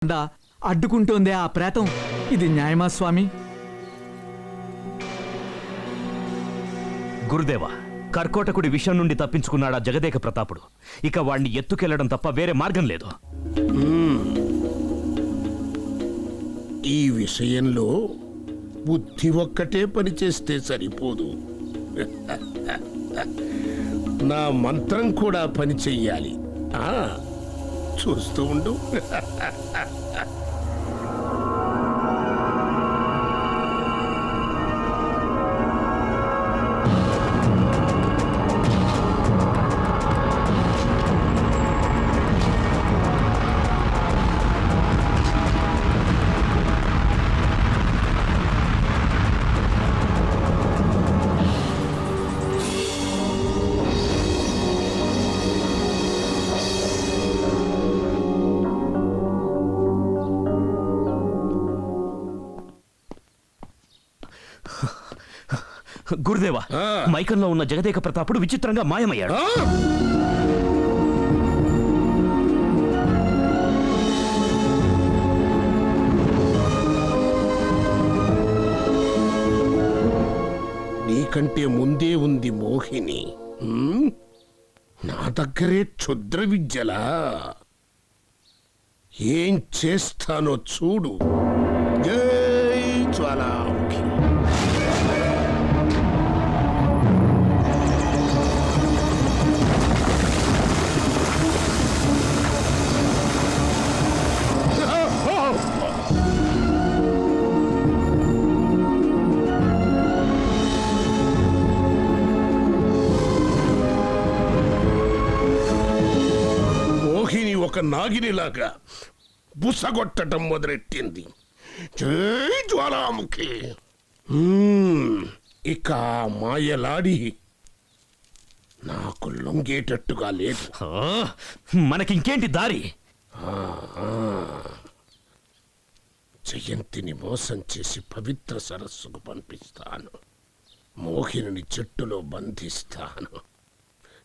అడ్డుకుంటోందే ఆ ప్రేతం. ఇది న్యాయమా స్వామి? గురుదేవా, కర్కోటకుడి విషయం నుండి తప్పించుకున్నాడా జగదేక ప్రతాపుడు. ఇక వాణ్ణి ఎత్తుకెళ్లడం తప్ప వేరే మార్గం లేదు. ఈ విషయంలో బుద్ధి ఒక్కటే పనిచేస్తే సరిపోదు. నా మంత్రం కూడా పని చెయ్యాలి. చూస్తూ ఉండు. గురుదేవా, మైకంలో ఉన్న జగదేక ప్రతాపుడు విచిత్రంగా మాయమయ్యాడు. నీకంటే ముందే ఉంది మోహిని. నా దగ్గరే క్షుద్ర విద్యలా. ఏం చేస్తానో చూడు. జై జ్వాలాముఖి. ఒక నాగినిలాగా బుసగొట్టడం మొదలెట్టింది. జై జ్వాలాముఖి. ఇక మాయలాడి నాకు లొంగేటట్టుగా లేదు. మనకింకేంటి దారి? జయంతిని మోసం చేసి పవిత్ర సరస్సుకు పంపిస్తాను. మోహిని చెట్టులో బంధిస్తాను.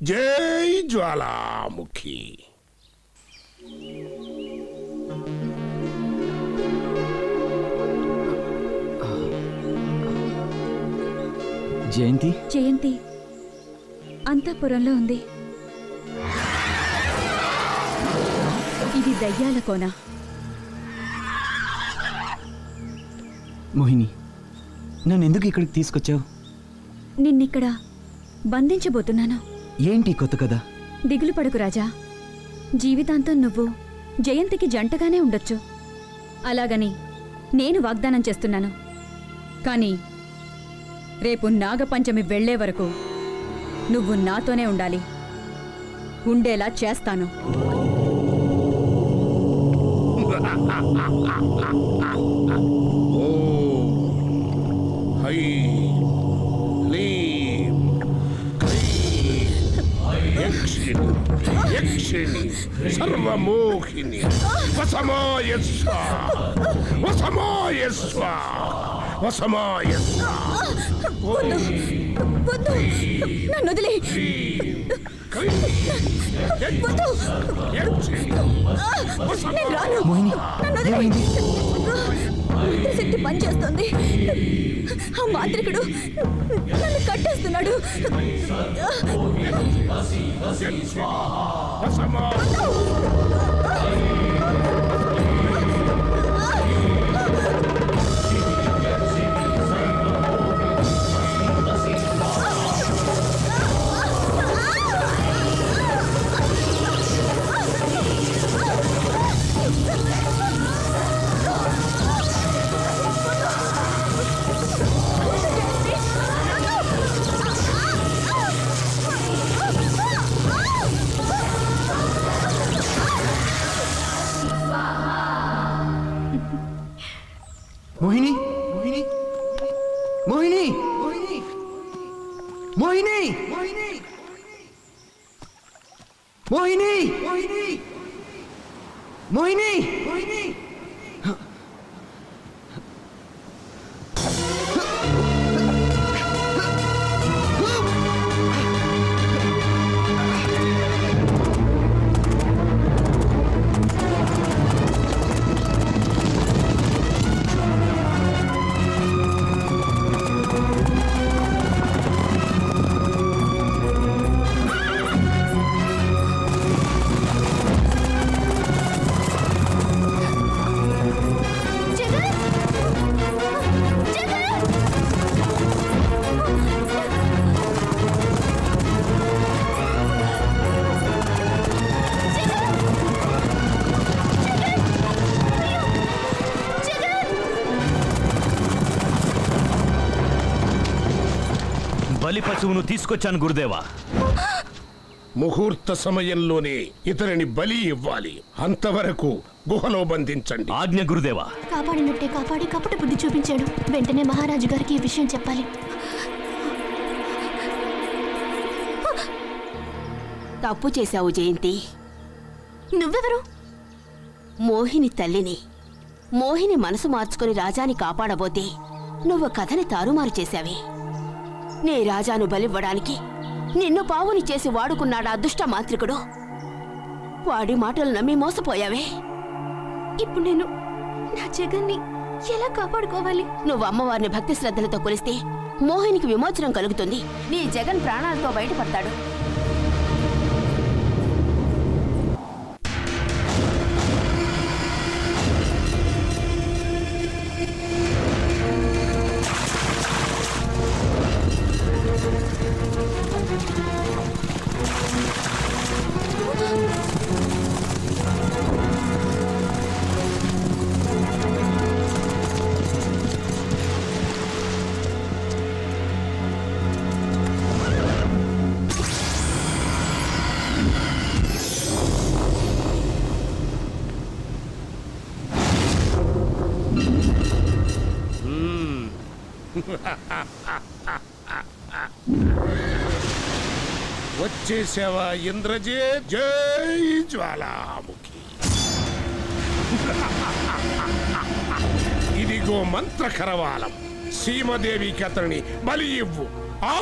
జై జ్వాలాముఖి. జయంతి జయంతి అంతఃపురంలో ఉంది. ఇది దయ్యాల కోన. మోహిని, నన్నెందుకు ఇక్కడికి తీసుకొచ్చావు? నిన్నిక్కడ బంధించబోతున్నాను. ఏంటి కొత్త కదా? దిగులు పడకు రాజా. జీవితాంతం నువ్వు జయంతికి జంటగానే ఉండొచ్చు. అలాగని నేను వాగ్దానం చేస్తున్నాను. కానీ రేపు నాగపంచమి వెళ్లే వరకు నువ్వు నాతోనే ఉండాలి. ఉండేలా చేస్తాను. యక్షిణి సర్వమోహిని వసమాయస్వ వసమాయస్వ వసమాయస్వ. నన్ను వదిలే. నేను రాను. నన్ను వదిలే. శక్తి పనిచేస్తుంది. ఆ మాంత్రికుడు నన్ను కట్టేస్తున్నాడు. మోహిని, మోహిని, మోహిని, మోహిని, మోహిని, మోహిని, మోహిని, మోహిని. బలి పశువును తీసుకొచ్చాను గురుదేవా. ముహూర్త సమయంలోనే ఇతనిని బలి ఇవ్వాలి. అంతవరకు గుహలో బంధించండి. ఆజ్ఞ గురుదేవా. కాపాడినట్టే కాపాడి కపట బుద్ధి చూపించాడు. వెంటనే మహారాజు గారికి ఈ విషయం చెప్పాలి. తప్పు చేశావు జయంతి. నువ్వెవరు? మోహిని తల్లిని. మోహిని మనసు మార్చుకుని రాజాని కాపాడబోతే నువ్వు కథని తారుమారు చేశావే. నీ రాజాను బలివ్వడానికి నిన్ను పావుని చేసి వాడుకున్నాడా దుష్ట మాంత్రికుడు. వాడి మాటలు నమ్మి మోసపోయావే. ఇప్పుడు నేను నా జగన్ని ఎలా కాపాడుకోవాలి? నువ్వు అమ్మవారిని భక్తి శ్రద్ధలతో కొలిస్తే మోహినికి విమోచనం కలుగుతుంది. నీ జగన్ ప్రాణాలతో బయటపడతాడు. వచ్చేసావా ఇంద్రజిత్? జై జ్వాలాముఖి. ఇదిగో మంత్ర కరవాలం. సీమదేవికి అతనిని బలి ఇవ్వు. ఆ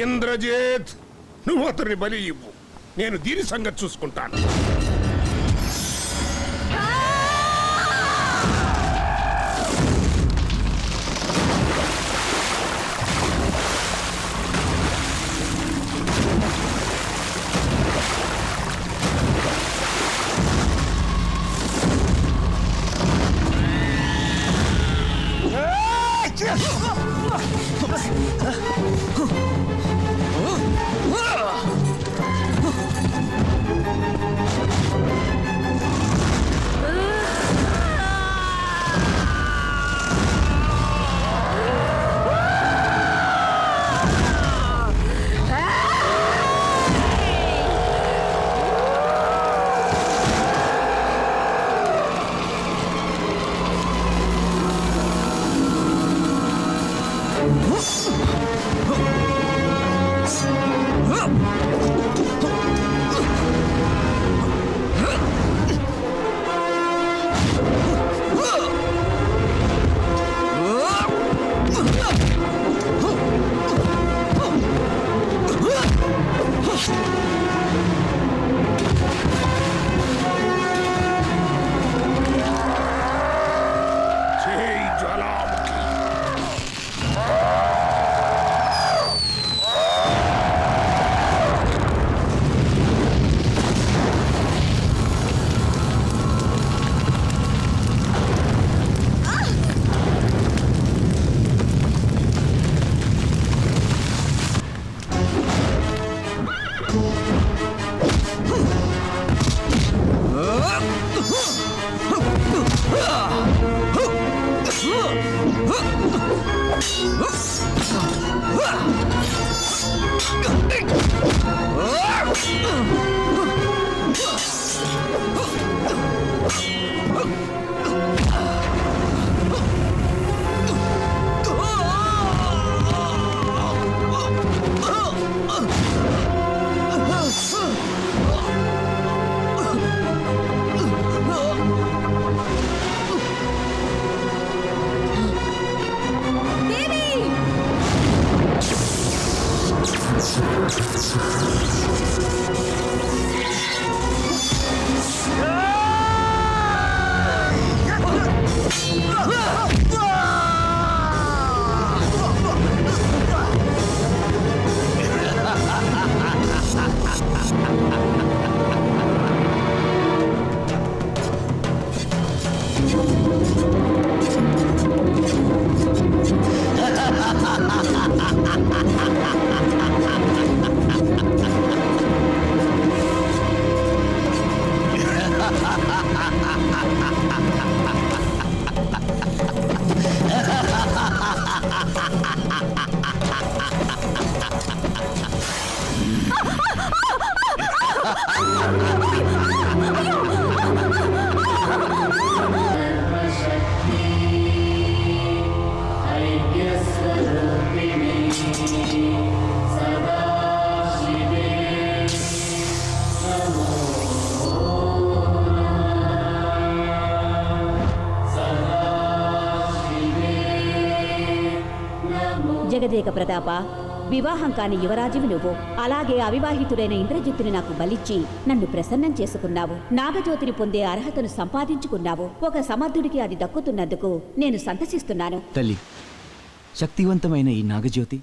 ఇంద్రజిత్, నువ్వు అతన్ని బలి ఇవ్వు. నేను దీని సంగతి చూసుకుంటాను. దేవి! జగదేక ప్రతాప, వివాహం కాని యువరాజువి నువ్వు. అలాగే అవివాహితుడైన ఇంద్రజిత్తుని నాకు బలిచ్చి నన్ను ప్రసన్నం చేసుకున్నావు. నాగజ్యోతిని పొందే అర్హతను సంపాదించుకున్నావు. ఒక సమర్థుడికి అది దక్కుతున్నందుకు నేను సంతసిస్తున్నాను. తల్లి, శక్తివంతమైన ఈ నాగజ్యోతి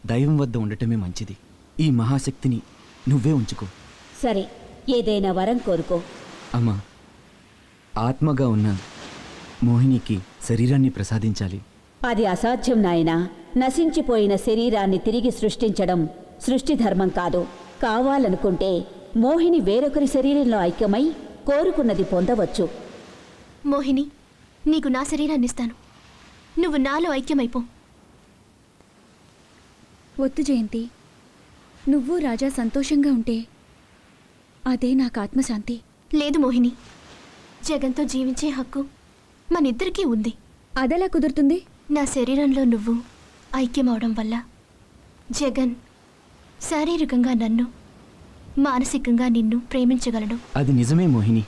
దైవం వద్ద ఉండటమే మంచిది. ఈ మహాశక్తిని నువ్వే ఉంచుకో. సరే, ఏదైనా వరం కోరుకో. అమ్మా, ఆత్మగా ఉన్న మోహినికి శరీరాన్ని ప్రసాదించాలి. అది అసాధ్యం నాయనా. నశించిపోయిన శరీరాన్ని తిరిగి సృష్టించడం సృష్టి ధర్మం కాదు. కావాలనుకుంటే మోహిని వేరొకరి శరీరంలో ఐక్యమై కోరుకున్నది పొందవచ్చు. మోహిని, నీకు నా శరీరాన్ని ఇస్తాను. నువ్వు నాలో ఐక్యమైపో. వద్దు జయంతి, నువ్వు రాజా సంతోషంగా ఉంటే అదే నాకు ఆత్మశాంతి. లేదు మోహిని, జగన్తో జీవించే హక్కు మనిద్దరికీ ఉంది. అదెలా కుదురుతుంది? నా శరీరంలో నువ్వు ఐక్యమవడం వల్ల జగన్ శారీరకంగా నన్ను, మానసికంగా నిన్ను ప్రేమించగలడు. అది నిజమే మోహిని.